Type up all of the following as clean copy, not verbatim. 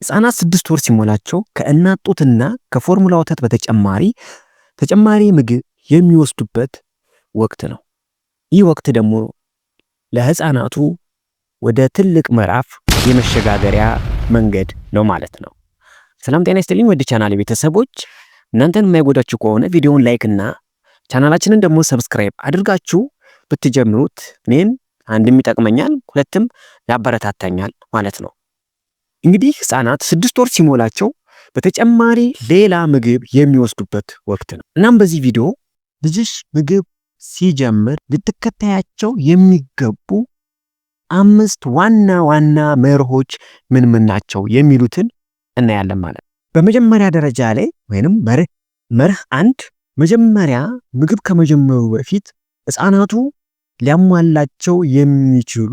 ህፃናት 6 ወር ሲሞላቸው ከእናት ጡትና ከፎርሙላ ወተት ተጨማሪ ምግብ የሚወስዱበት ወቅት ነው። ይህ ወቅት ደግሞ ለህፃናቱ ወደ ትልቅ ምዕራፍ የመሸጋገሪያ መንገድ ነው ማለት ነው። ሰላም ጤና ይስጥልኝ ወደ ቻናሌ ቤተሰቦች፣ እናንተን የማይጎዳችሁ ከሆነ ቪዲዮውን ላይክ እና ቻናላችንን ደግሞ ሰብስክራይብ አድርጋችሁ ብትጀምሩት እኔን አንድም ይጠቅመኛል፣ ሁለትም ያበረታታኛል ማለት ነው። እንግዲህ ህፃናት 6 ወር ሲሞላቸው በተጨማሪ ሌላ ምግብ የሚወስዱበት ወቅት ነው። እናም በዚህ ቪዲዮ ልጅሽ ምግብ ሲጀምር ልትከታያቸው የሚገቡ 5 ዋና ዋና መርሆች ምን ናቸው የሚሉትን እናያለን ማለት ነው። በመጀመሪያ ደረጃ ላይ ወይንም መርህ 1 መጀመሪያ ምግብ ከመጀመሩ በፊት ህፃናቱ ሊያሟላቸው የሚችሉ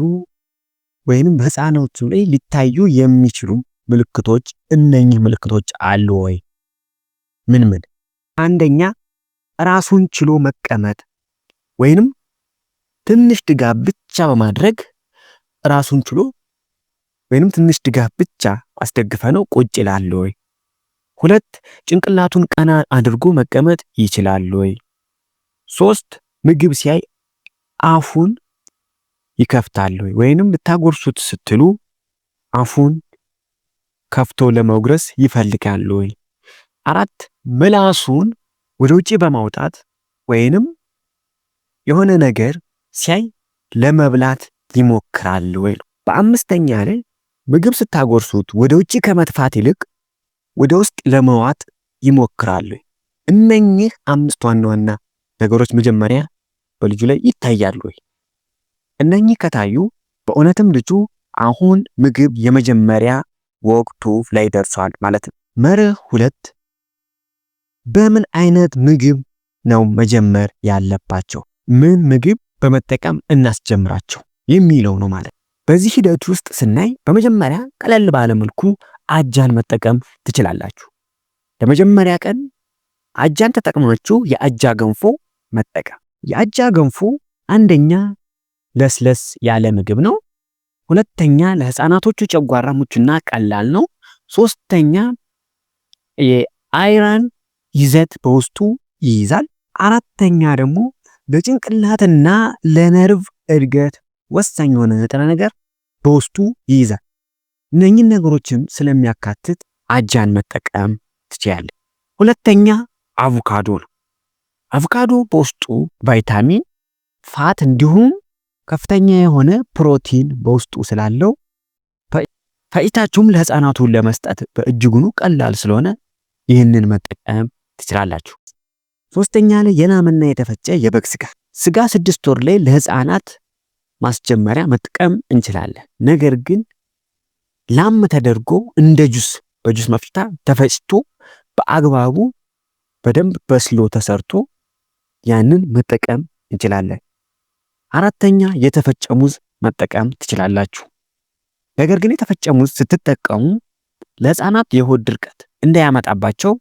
ወይንም በህፃናቱ ላይ ሊታዩ የሚችሉ ምልክቶች፣ እነኚህ ምልክቶች አሉ ወይ? ምን? አንደኛ ራሱን ችሎ መቀመጥ ወይንም ትንሽ ድጋፍ ብቻ በማድረግ ራሱን ችሎ ወይንም ትንሽ ድጋፍ ብቻ አስደግፈ ነው ቁጭ ይላል ወይ? 2 ጭንቅላቱን ቀና አድርጎ መቀመጥ ይችላል ወይ? 3 ምግብ ሲያይ አፉን ይከፍታል ወይ? ወይንም ልታጎርሱት ስትሉ አፉን ከፍቶ ለመጉረስ ይፈልጋል ወይ? 4 ምላሱን ወደ ውጪ በማውጣት ወይንም የሆነ ነገር ሲያይ ለመብላት ይሞክራል ወይ? በአምስተኛ ላይ ምግብ ስታጎርሱት ወደ ውጪ ከመጥፋት ይልቅ ወደ ውስጥ ለመዋጥ ይሞክራል ወይ? እነኚህ 5 ዋና ዋና ነገሮች መጀመሪያ በልጁ ላይ ይታያሉ ወይ? እነኚህ ከታዩ በእውነትም ልጁ አሁን ምግብ የመጀመሪያ ወቅቱ ላይ ደርሷል ማለት ነው። መርህ 2 በምን አይነት ምግብ ነው መጀመር ያለባቸው? ምን ምግብ በመጠቀም እናስጀምራቸው የሚለው ነው ማለት ነው። በዚህ ሂደት ውስጥ ስናይ በመጀመሪያ ቀለል ባለ መልኩ አጃን መጠቀም ትችላላችሁ። ለመጀመሪያ ቀን አጃን ተጠቅማችሁ የአጃ ገንፎ መጠቀም። የአጃ ገንፎ አንደኛ ለስለስ ያለ ምግብ ነው። ሁለተኛ ለህፃናቶቹ ጨጓራ ምቹና ቀላል ነው። ሶስተኛ የአይረን ይዘት በውስጡ ይይዛል። አራተኛ ደግሞ ለጭንቅላትና ለነርቭ እድገት ወሳኝ የሆነ ንጥረ ነገር በውስጡ ይይዛል። እነኚህ ነገሮችን ስለሚያካትት አጃን መጠቀም ትችላለህ። ሁለተኛ አቮካዶ ነው። አቮካዶ በውስጡ ቫይታሚን፣ ፋት እንዲሁም ከፍተኛ የሆነ ፕሮቲን በውስጡ ስላለው ፈጭታችሁም ለህፃናቱ ለመስጠት በእጅጉኑ ቀላል ስለሆነ ይህንን መጠቀም ትችላላችሁ። ሶስተኛ ላይ የላምና የተፈጨ የበግ ስጋ 6 ወር ላይ ለህፃናት ማስጀመሪያ መጠቀም እንችላለን። ነገር ግን ላም ተደርጎ እንደ በጁስ መፍጫ ተፈጭቶ በአግባቡ በደንብ በስሎ ተሰርቶ ያንን መጠቀም እንችላለን። አራተኛ የተፈጨ ሙዝ መጠቀም ትችላላችሁ። ነገር ግን የተፈጨ ሙዝ ስትጠቀሙ ለህፃናት የሆድ ድርቀት እንዳያመጣባቸው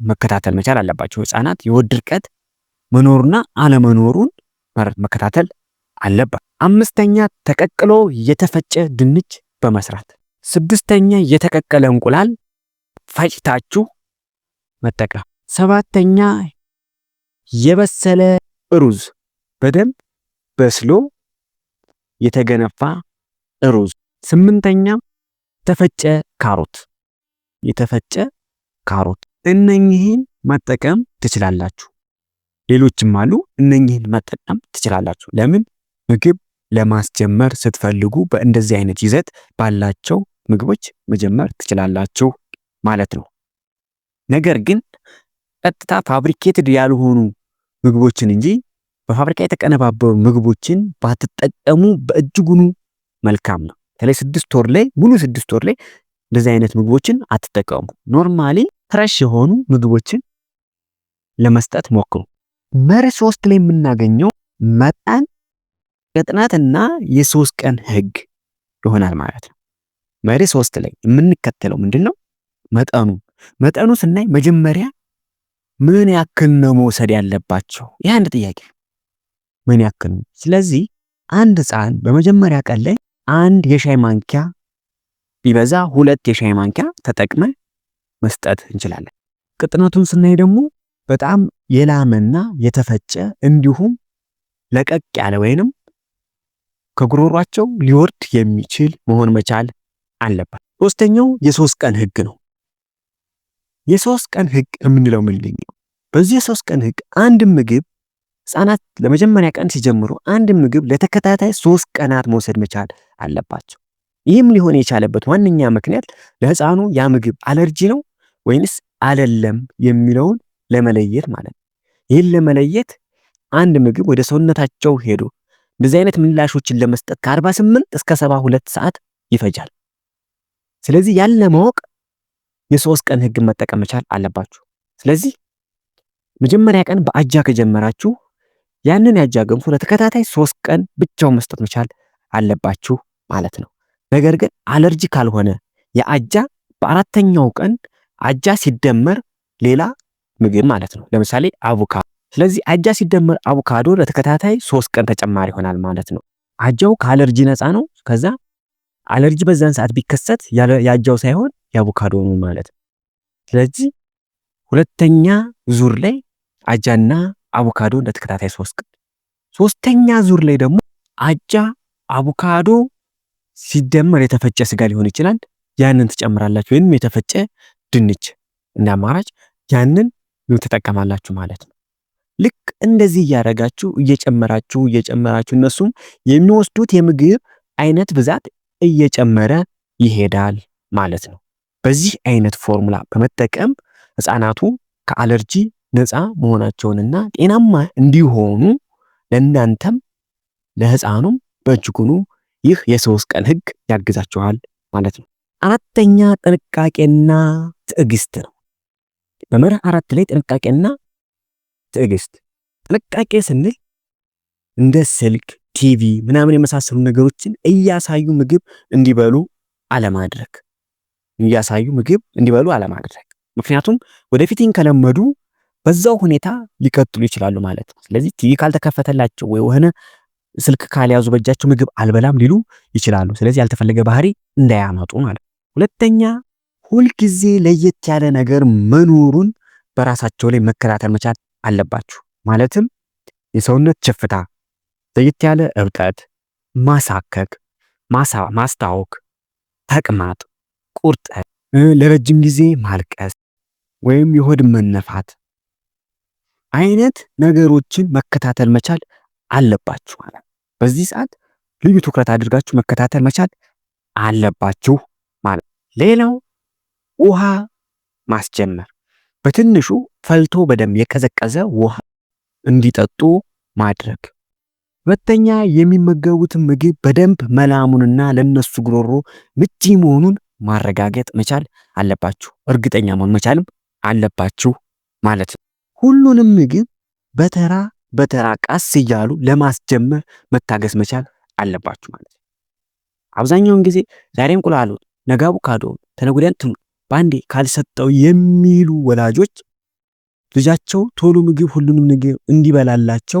መከታተል መቻል አለባቸው። ህፃናት የሆድ ድርቀት መኖሩና አለመኖሩን መከታተል አለባቸው። 5ኛ ተቀቅሎ የተፈጨ ድንች በመስራት። 6ኛ የተቀቀለ እንቁላል ፈጭታችሁ መጠቀም። 7ኛ የበሰለ ሩዝ በደንብ በስሎ የተገነፋ ሩዝ። 8ኛ የተፈጨ ካሮት። እነኚህን መጠቀም ትችላላችሁ። ሌሎችም አሉ። እነኚህን መጠቀም ትችላላችሁ። ለምን? ምግብ ለማስጀመር ስትፈልጉ በእንደዚህ አይነት ይዘት ባላቸው ምግቦች መጀመር ትችላላችሁ ማለት ነው። ነገር ግን ቀጥታ ፋብሪኬትድ ያልሆኑ ምግቦችን እንጂ በፋብሪካ የተቀነባበሩ ምግቦችን ባትጠቀሙ በእጅጉኑ መልካም ነው። በተለይ 6 ወር ላይ ሙሉ 6 ወር ላይ እንደዚህ አይነት ምግቦችን አትጠቀሙ። ኖርማሊ ፍሬሽ የሆኑ ምግቦችን ለመስጠት ሞክሩ። መርህ 3 ላይ የምናገኘው መጠን፣ ቅጥነትና የ3 ቀን ህግ ይሆናል ማለት ነው። መርህ 3 ላይ የምንከተለው ምንድነው? መጠኑ ስናይ መጀመሪያ ምን ያክል ነው መውሰድ ያለባቸው? ይህ አንድ ጥያቄ። ምን ያክል ነው? ስለዚህ አንድ ህፃን በመጀመሪያ ቀን ላይ 1 የሻይ ማንኪያ ቢበዛ 2 የሻይ ማንኪያ ተጠቅመን መስጠት እንችላለን። ቅጥነቱን ስናይ ደግሞ በጣም የላመና የተፈጨ እንዲሁም ለቀቅ ያለ ወይንም ከጉሮሯቸው ሊወርድ የሚችል መሆን መቻል አለበት። ሶስተኛው የ3 ቀን ህግ ነው። የ3 ቀን ህግ የምንለው ምንድን ነው? በዚህ የ3 ቀን ህግ አንድ ምግብ ህፃናት ለመጀመሪያ ቀን ሲጀምሩ አንድ ምግብ ለተከታታይ 3 ቀናት መውሰድ መቻል አለባቸው። ይህም ሊሆን የቻለበት ዋነኛ ምክንያት ለህፃኑ ያ ምግብ አለርጂ ነው ወይንስ አይደለም የሚለውን ለመለየት ማለት ነው። ይህን ለመለየት አንድ ምግብ ወደ ሰውነታቸው ሄዶ እንደዚህ አይነት ምላሾችን ለመስጠት ከ48 እስከ 72 ሰዓት ይፈጃል። ስለዚህ ያን ለማወቅ የ3 ቀን ህግ መጠቀም መቻል አለባችሁ። ስለዚህ መጀመሪያ ቀን በአጃ ከጀመራችሁ ያንን ያጃ ገንፎ ለተከታታይ 3 ቀን ብቻውን መስጠት መቻል አለባችሁ ማለት ነው። ነገር ግን አለርጂ ካልሆነ የአጃ በአራተኛው ቀን አጃ ሲደመር ሌላ ምግብ ማለት ነው። ለምሳሌ አቮካዶ። ስለዚህ አጃ ሲደመር አቮካዶ ለተከታታይ 3 ቀን ተጨማሪ ይሆናል ማለት ነው። አጃው ከአለርጂ ነፃ ነው። ከዛ አለርጂ በዛን ሰዓት ቢከሰት የአጃው ሳይሆን የአቮካዶ ነው ማለት ነው። ስለዚህ ሁለተኛ ዙር ላይ አጃና አቮካዶ ለተከታታይ 3 ቀን። ሶስተኛ ዙር ላይ ደግሞ አጃ አቮካዶ ሲደመር የተፈጨ ስጋ ሊሆን ይችላል። ያንን ትጨምራላችሁ ወይንም የተፈጨ ድንች እንደ አማራጭ ያንን ትጠቀማላችሁ ማለት ነው። ልክ እንደዚህ እያደረጋችሁ እየጨመራችሁ እነሱም የሚወስዱት የምግብ አይነት ብዛት እየጨመረ ይሄዳል ማለት ነው። በዚህ አይነት ፎርሙላ በመጠቀም ህፃናቱ ከአለርጂ ነፃ መሆናቸውንና ጤናማ እንዲሆኑ ለእናንተም ለህፃኑም በእጅጉኑ ይህ የ3 ቀን ህግ ያግዛችኋል ማለት ነው። አራተኛ ጥንቃቄና ትዕግስት ነው። በመርህ 4 ላይ ጥንቃቄና ትዕግስት። ጥንቃቄ ስንል እንደ ስልክ፣ ቲቪ ምናምን የመሳሰሉ ነገሮችን እያሳዩ ምግብ እንዲበሉ አለማድረግ። ምክንያቱም ወደፊትን ከለመዱ በዛው ሁኔታ ሊቀጥሉ ይችላሉ ማለት ነው። ስለዚህ ቲቪ ካልተከፈተላቸው ወይ የሆነ ስልክ ካልያዙ በእጃቸው ምግብ አልበላም ሊሉ ይችላሉ። ስለዚህ ያልተፈለገ ባህሪ እንዳያመጡ ማለት ነው። ሁለተኛ ሁልጊዜ ለየት ያለ ነገር መኖሩን በራሳቸው ላይ መከታተል መቻል አለባችሁ። ማለትም የሰውነት ችፍታ፣ ለየት ያለ እብጠት፣ ማሳከክ፣ ማስታወክ፣ ተቅማጥ፣ ቁርጠት፣ ለረጅም ጊዜ ማልቀስ ወይም የሆድ መነፋት አይነት ነገሮችን መከታተል መቻል አለባችሁ ማለት። በዚህ ሰዓት ልዩ ትኩረት አድርጋችሁ መከታተል መቻል አለባችሁ ማለት። ሌላው ውሃ ማስጀመር፣ በትንሹ ፈልቶ በደንብ የቀዘቀዘ ውሃ እንዲጠጡ ማድረግ። ሁለተኛ የሚመገቡትን ምግብ በደንብ መላሙንና ለነሱ ጉሮሮ ምቹ መሆኑን ማረጋገጥ መቻል አለባችሁ። እርግጠኛ መሆን መቻልም አለባችሁ ማለት ነው። ሁሉንም ምግብ በተራ ቀስ እያሉ ለማስጀመር መታገስ መቻል አለባችሁ ማለት ነው። አብዛኛውን ጊዜ ዛሬ እንቁላሉ ነገ አቮካዶ ተነገ ወዲያ ባንዴ ካልሰጠው የሚሉ ወላጆች ልጃቸው ቶሎ ምግብ ሁሉንም ምግብ እንዲበላላቸው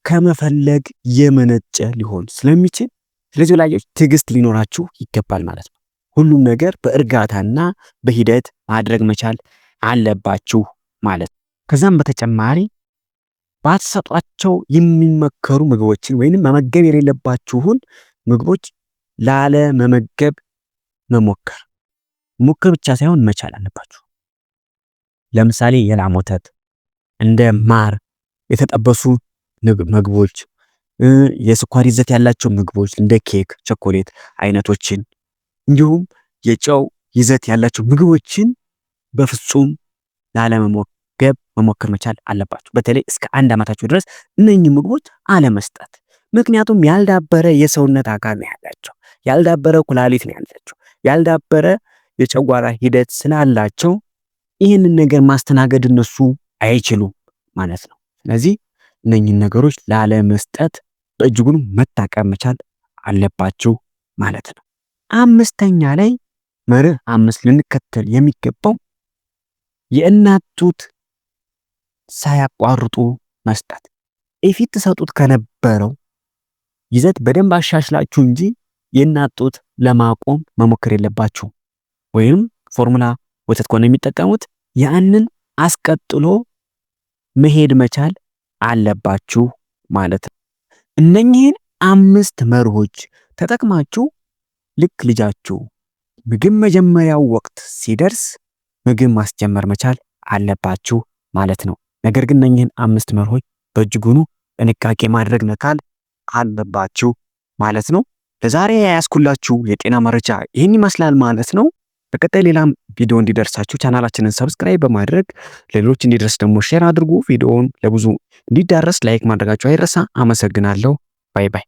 ከመፈለግ የመነጨ ሊሆን ስለሚችል ስለዚህ ወላጆች ትዕግስት ሊኖራችሁ ይገባል ማለት ነው። ሁሉም ነገር በእርጋታና በሂደት ማድረግ መቻል አለባችሁ ማለት ነው። ከዛም በተጨማሪ ባትሰጧቸው የሚመከሩ ምግቦችን ወይንም መመገብ የሌለባችሁን ምግቦች ላለ መመገብ መሞከር ብቻ ሳይሆን መቻል አለባችሁ። ለምሳሌ የላም ወተት፣ እንደ ማር፣ የተጠበሱ ምግቦች፣ የስኳር ይዘት ያላቸው ምግቦች እንደ ኬክ፣ ቸኮሌት አይነቶችን እንዲሁም የጨው ይዘት ያላቸው ምግቦችን በፍጹም መሞከር መቻል አለባችሁ። በተለይ እስከ 1 ዓመታችሁ ድረስ እነኚህ ምግቦች አለመስጠት። ምክንያቱም ያልዳበረ የሰውነት አካል ነው ያላቸው፣ ያልዳበረ ኩላሊት ነው ያላቸው፣ ያልዳበረ የጨጓራ ሂደት ስላላቸው ይህንን ነገር ማስተናገድ እነሱ አይችሉም ማለት ነው። ስለዚህ እነኚህን ነገሮች ላለመስጠት በእጅጉን መታቀብ መቻል አለባችሁ ማለት ነው። አምስተኛ ላይ መርህ 5 ልንከተል የሚገባው የእናት ጡት ሳያቋርጡ መስጠት። በፊት ተሰጡት ከነበረው ይዘት በደንብ አሻሽላችሁ እንጂ የእናት ጡት ለማቆም መሞከር የለባችሁ። ወይም ፎርሙላ ወተት ከሆነ የሚጠቀሙት ያንን አስቀጥሎ መሄድ መቻል አለባችሁ ማለት ነው። እነኚህን 5 መርሆች ተጠቅማችሁ ልክ ልጃችሁ ምግብ መጀመሪያው ወቅት ሲደርስ ምግብ ማስጀመር መቻል አለባችሁ ማለት ነው። ነገር ግን እነኚህን 5 መርሆች በእጅጉኑ ጥንቃቄ ማድረግ መቻል አለባችሁ ማለት ነው። ለዛሬ ያያዝኩላችሁ የጤና መረጃ ይህን ይመስላል ማለት ነው። በቀጣይ ሌላም ቪዲዮ እንዲደርሳችሁ ቻናላችንን ሰብስክራይብ በማድረግ ሌሎች እንዲደርስ ደግሞ ሼር አድርጉ። ቪዲዮውን ለብዙ እንዲዳረስ ላይክ ማድረጋችሁ አይረሳ። አመሰግናለሁ። ባይ ባይ።